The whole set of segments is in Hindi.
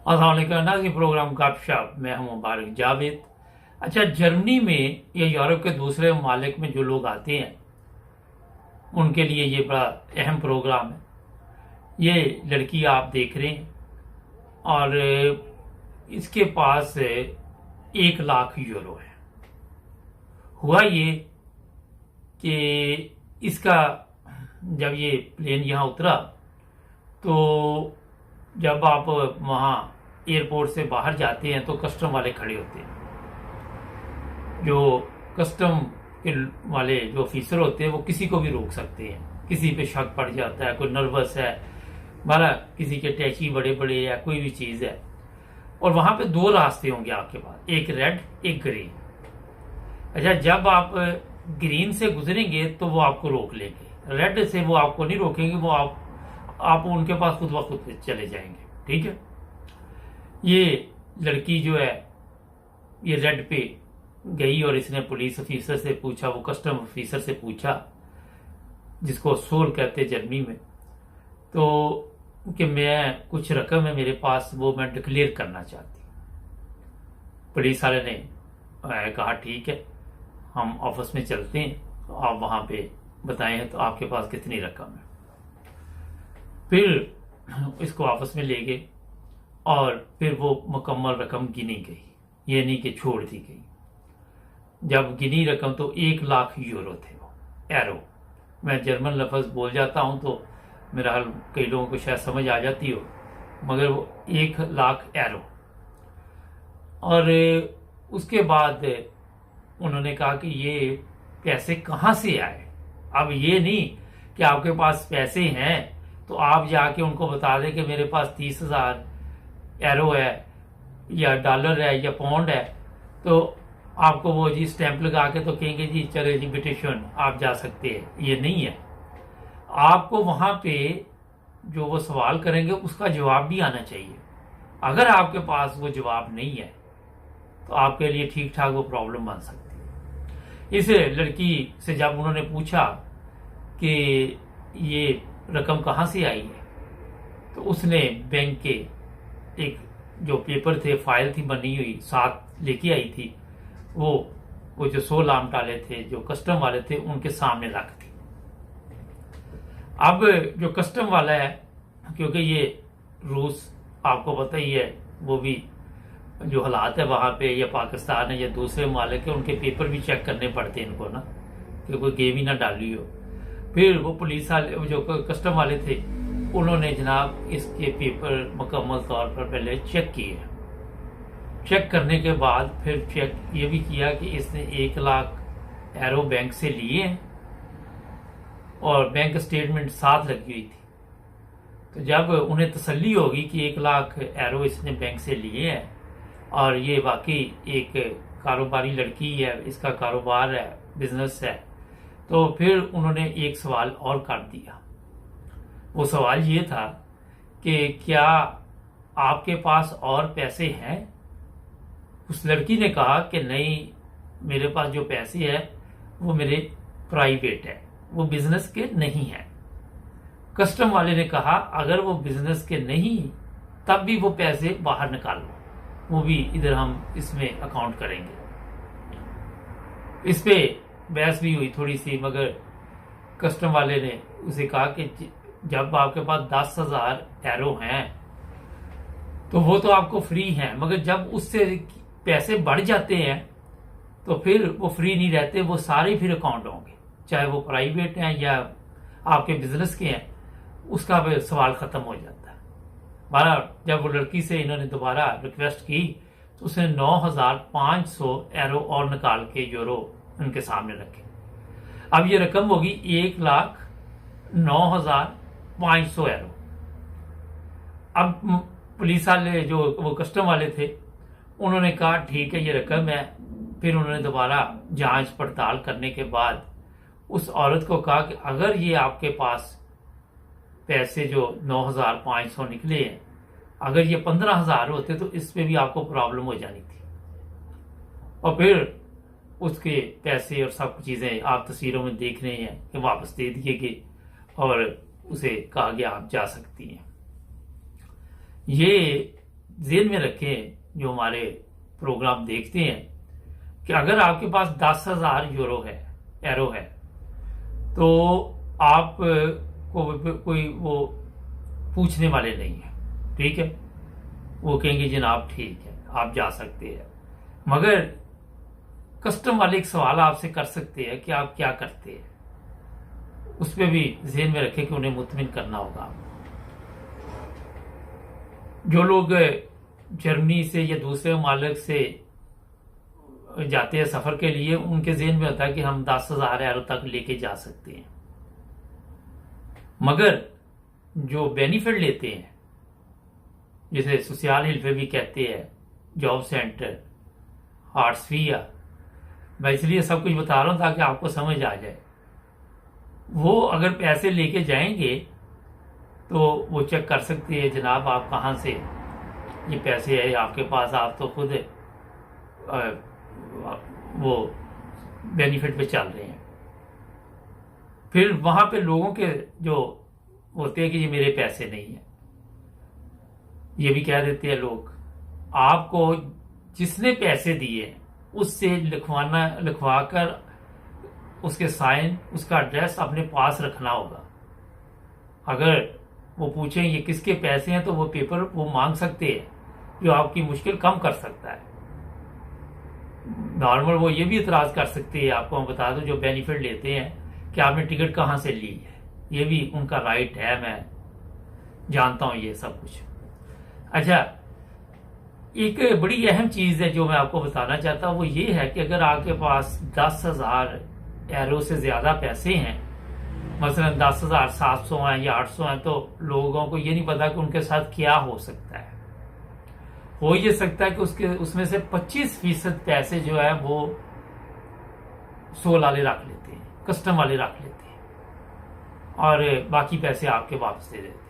अस्सलाम की प्रोग्राम गपशप। मैं हूं मुबारक जावेद। अच्छा, जर्मनी में या यूरोप के दूसरे ममालिक में जो लोग आते हैं उनके लिए ये बड़ा अहम प्रोग्राम है। ये लड़की आप देख रहे हैं और इसके पास 1 लाख यूरो है। हुआ ये कि इसका जब ये प्लेन यहाँ उतरा तो जब आप वहाँ एयरपोर्ट से बाहर जाते हैं तो कस्टम वाले खड़े होते हैं। जो कस्टम के वाले जो ऑफिसर होते हैं वो किसी को भी रोक सकते हैं। किसी पे शक पड़ जाता है, कोई नर्वस है, माना किसी के टैची बड़े बड़े या कोई भी चीज है। और वहां पे 2 रास्ते होंगे आपके पास, एक रेड एक ग्रीन। अच्छा, जब आप ग्रीन से गुजरेंगे तो वो आपको रोक लेंगे, रेड से वो आपको नहीं रोकेंगे, वो आप उनके पास खुद ब खुद चले जाएंगे। ठीक है। ये लड़की जो है ये रेड पे गई और इसने पुलिस ऑफिसर से पूछा, वो कस्टम ऑफिसर से पूछा, जिसको सोल कहते हैं जर्मनी में, तो कि मैं कुछ रकम है मेरे पास, वो मैं डिक्लेयर करना चाहती हूँ। पुलिस वाले ने कहा ठीक है, हम ऑफिस में चलते हैं, तो आप वहां पे बताएं तो आपके पास कितनी रकम है। फिर इसको आपस में ले गए और फिर वो मुकम्मल रकम गिनी गई, ये नहीं कि छोड़ दी गई। जब गिनी रकम तो 1 लाख यूरो थे, वो एरो। मैं जर्मन लफ्ज बोल जाता हूं तो मेरा हाल कई लोगों को शायद समझ आ जाती हो, मगर वो 1 लाख एरो। और उसके बाद उन्होंने कहा कि ये पैसे कहाँ से आए। अब ये नहीं कि आपके पास पैसे हैं तो आप जाके उनको बता दें कि मेरे पास 30,000 एरो है या डॉलर है या पाउंड है, तो आपको वो जी स्टैंप लगा के तो कहेंगे जी चले जी बिटिशन आप जा सकते हैं। ये नहीं है। आपको वहां पे जो वो सवाल करेंगे उसका जवाब भी आना चाहिए। अगर आपके पास वो जवाब नहीं है तो आपके लिए ठीक ठाक वो प्रॉब्लम बन सकती है। इस लड़की से जब उन्होंने पूछा कि ये रकम कहाँ से आई है, तो उसने बैंक के एक जो पेपर थे, फाइल थी बनी हुई, साथ लेके आई थी। वो जो 100 लाम डाले थे जो कस्टम वाले थे उनके सामने रख दी। अब जो कस्टम वाला है, क्योंकि ये रूस आपको पता ही है, वो भी जो हालात है वहां पे, या पाकिस्तान है या दूसरे ममालिक है, उनके पेपर भी चेक करने पड़ते हैं इनको ना, कि कोई गेम ही ना डाली हो। फिर वो पुलिस वाले जो कस्टम वाले थे उन्होंने जनाब इसके पेपर मुकम्मल तौर पर पहले चेक किए। चेक करने के बाद फिर चेक ये भी किया कि इसने 1 लाख एरो बैंक से लिए हैं और बैंक स्टेटमेंट साथ लगी हुई थी। तो जब उन्हें तसल्ली होगी कि 1 लाख एरो इसने बैंक से लिए हैं और ये वाकई एक कारोबारी लड़की है, इसका कारोबार है, बिजनेस है, तो फिर उन्होंने एक सवाल और कर दिया। वो सवाल ये था कि क्या आपके पास और पैसे हैं। उस लड़की ने कहा कि नहीं, मेरे पास जो पैसे हैं वो मेरे प्राइवेट है, वो बिजनेस के नहीं है। कस्टम वाले ने कहा अगर वो बिजनेस के नहीं तब भी वो पैसे बाहर निकालो, वो भी इधर हम इसमें अकाउंट करेंगे। इस पे बहस भी हुई थोड़ी सी, मगर कस्टम वाले ने उसे कहा कि जब आपके पास 10,000 एरो हैं तो वो तो आपको फ्री हैं, मगर जब उससे पैसे बढ़ जाते हैं तो फिर वो फ्री नहीं रहते, वो सारे फिर अकाउंट होंगे, चाहे वो प्राइवेट हैं या आपके बिजनेस के हैं, उसका भी सवाल खत्म हो जाता है। बहरहाल जब वो लड़की से इन्होंने दोबारा रिक्वेस्ट की तो उसने 9,500 एरो और निकाल के यूरो उनके सामने रखे। अब ये रकम होगी 1,09,500 एरो। अब पुलिस वाले जो वो कस्टम वाले थे उन्होंने कहा ठीक है ये रकम है। फिर उन्होंने दोबारा जांच पड़ताल करने के बाद उस औरत को कहा कि अगर ये आपके पास पैसे जो 9,500 निकले हैं, अगर ये 15,000 होते तो इस पे भी आपको प्रॉब्लम हो जानी थी। और फिर उसके पैसे और सब चीजें आप तस्वीरों में देख रहे हैं कि वापस दे दिए गए और उसे कहा गया आप जा सकती हैं। ये जेहन में रखें जो हमारे प्रोग्राम देखते हैं कि अगर आपके पास 10,000 एरो है तो आप को कोई वो पूछने वाले नहीं है, ठीक है। वो कहेंगे जनाब ठीक है आप जा सकते हैं, मगर कस्टम वाले एक सवाल आपसे कर सकते हैं कि आप क्या करते हैं, उस पर भी ज़हन में रखें कि उन्हें मुतमिन करना होगा। जो लोग जर्मनी से या दूसरे ममालिक से जाते हैं सफर के लिए, उनके ज़हन में होता है कि हम 10,000 एरो तक लेके जा सकते हैं, मगर जो बेनिफिट लेते हैं जिसे सोशल हिल्फे भी कहते हैं, जॉब सेंटर, हार्ट्सफिया, मैं इसलिए सब कुछ बता रहा हूं ताकि आपको समझ आ जाए। वो अगर पैसे लेके जाएंगे तो वो चेक कर सकते हैं जनाब आप कहाँ से ये पैसे है आपके पास, आप तो खुद वो बेनिफिट पे चल रहे हैं। फिर वहां पे लोगों के जो होते हैं कि ये मेरे पैसे नहीं है, ये भी कह देते हैं लोग। आपको जिसने पैसे दिए उससे लिखवा कर उसके साइन, उसका एड्रेस अपने पास रखना होगा। अगर वो पूछें ये किसके पैसे हैं तो वो पेपर वो मांग सकते हैं, जो आपकी मुश्किल कम कर सकता है। नॉर्मल वो ये भी इतराज कर सकते हैं, आपको मैं बता दूं, जो बेनिफिट लेते हैं कि आपने टिकट कहाँ से ली है, ये भी उनका राइट है, मैं जानता हूं ये सब कुछ। अच्छा, एक बड़ी अहम चीज है जो मैं आपको बताना चाहता हूं, वो ये है कि अगर आपके पास 10,000 एरो से ज्यादा पैसे हैं, मसलन 10,700 हैं या 800 हैं, तो लोगों को ये नहीं पता कि उनके साथ क्या हो सकता है। हो ये सकता है कि उसमें से 25% पैसे जो है वो सोल वाले रख लेते हैं, कस्टम वाले रख लेते हैं, और बाकी पैसे आपके वापस दे देते हैं।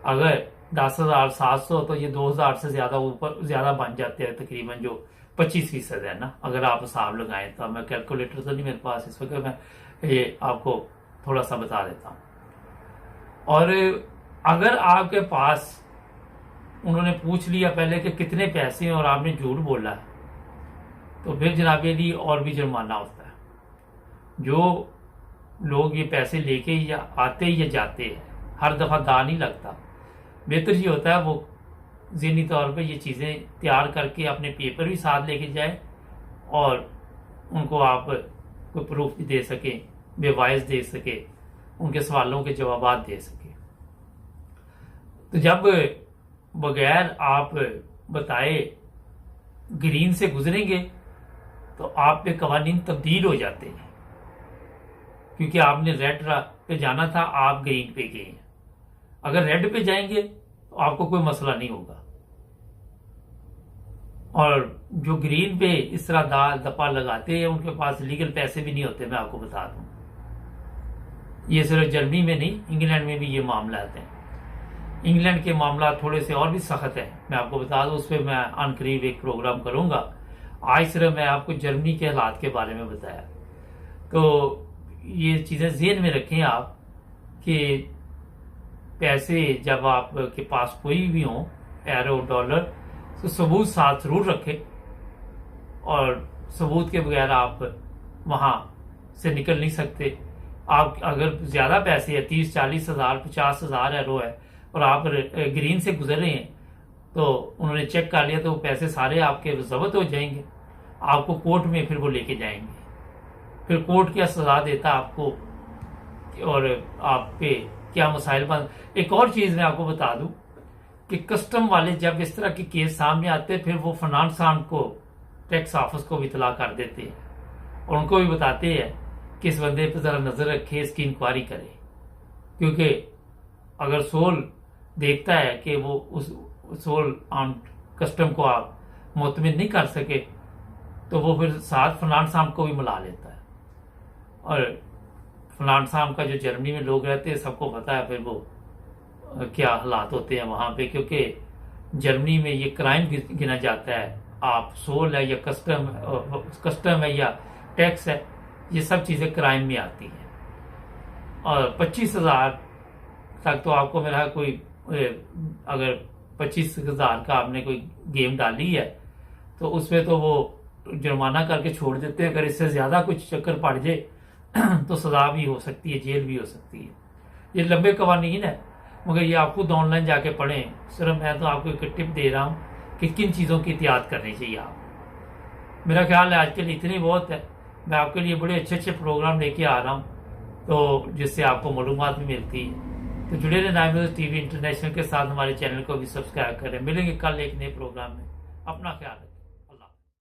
अगर 10,700 तो ये 2,000 से ज्यादा बन जाते हैं तकरीबन, जो 25% है ना, अगर आप हिसाब लगाएं तो। मैं कैलकुलेटर तो नहीं मेरे पास इस वक्त, मैं ये आपको थोड़ा सा बता देता हूं। और अगर आपके पास उन्होंने पूछ लिया पहले कि कितने पैसे हैं और आपने झूठ बोला है, तो फिर जनाब ये और भी जुर्माना होता है। जो लोग ये पैसे लेके या आते या जाते हैं, हर दफा दांव नहीं लगता। बेहतर ये होता है वो ज़हनी तौर पे ये चीज़ें तैयार करके अपने पेपर भी साथ लेके जाए, और उनको आप कोई प्रूफ भी दे सके, बेवाइस दे सके, उनके सवालों के जवाब दे सके। तो जब बगैर आप बताए ग्रीन से गुजरेंगे तो आप पे कवानीन तब्दील हो जाते हैं, क्योंकि आपने रेड पे जाना था, आप ग्रीन पे गए हैं। अगर रेड पे जाएंगे तो आपको कोई मसला नहीं होगा, और जो ग्रीन पे इस तरह दाल दपा लगाते हैं उनके पास लीगल पैसे भी नहीं होते। मैं आपको बता दूं, ये सिर्फ जर्मनी में नहीं, इंग्लैंड में भी ये मामला आते हैं। इंग्लैंड के मामला थोड़े से और भी सख्त है, मैं आपको बता दूं, उस पर मैं अनकरीब एक प्रोग्राम करूंगा। आज सिर्फ मैं आपको जर्मनी के हालात के बारे में बताया। तो ये चीजें ज़हन में रखें आप कि पैसे जब आपके पास कोई भी हो, एरो, डॉलर, तो सबूत साथ जरूर रखें, और सबूत के बगैर आप वहां से निकल नहीं सकते। आप अगर ज्यादा पैसे है, 30-40,000, 50,000 एरो है, और आप ग्रीन से गुजर रहे हैं, तो उन्होंने चेक कर लिया तो वो पैसे सारे आपके जब्त हो जाएंगे। आपको कोर्ट में फिर वो लेके जाएंगे, फिर कोर्ट क्या सजा देता आपको, और आप पे क्या मसाइल बन। एक और चीज मैं आपको बता दूं कि कस्टम वाले जब इस तरह के केस सामने आते हैं, फिर वो फाइनेंस को, टैक्स ऑफिस को भी इतला कर देते हैं, और उनको भी बताते हैं कि इस बंदे पर जरा नजर रखे, इसकी इंक्वायरी करे। क्योंकि अगर सोल देखता है कि वो उस सोल ऑन कस्टम को आप मुतमिन नहीं कर सके, तो वो फिर साथ फाइनेंस को भी मिला लेता है। और फाइनेंस का जो जर्मनी में लोग रहते हैं सबको पता है फिर वो क्या हालात होते हैं वहां पे, क्योंकि जर्मनी में ये क्राइम गिना जाता है। आप सोल है या कस्टम है या टैक्स है, ये सब चीजें क्राइम में आती हैं। और 25,000 तक तो आपको मेरा कोई अगर 25,000 का आपने कोई गेम डाली है तो उसमें तो वो जुर्माना करके छोड़ देते हैं। अगर इससे ज्यादा कुछ चक्कर पड़ जाए तो सजा भी हो सकती है, जेल भी हो सकती है। ये लंबे कवानीन है, मगर ये आप खुद ऑनलाइन जाके पढ़ें। सिर्फ मैं तो आपको एक टिप दे रहा हूँ कि किन चीज़ों की एहतियात करनी चाहिए आप। मेरा ख्याल है आज के लिए इतनी बहुत है। मैं आपके लिए बड़े अच्छे अच्छे प्रोग्राम लेके आ रहा हूँ तो जिससे आपको मालूमात भी मिलती है। तो जुड़े रहे नाइम न्यूज़ टीवी इंटरनेशनल के साथ। हमारे चैनल को भी सब्सक्राइब करें। मिलेंगे कल एक नए प्रोग्राम में। अपना ख्याल रखें।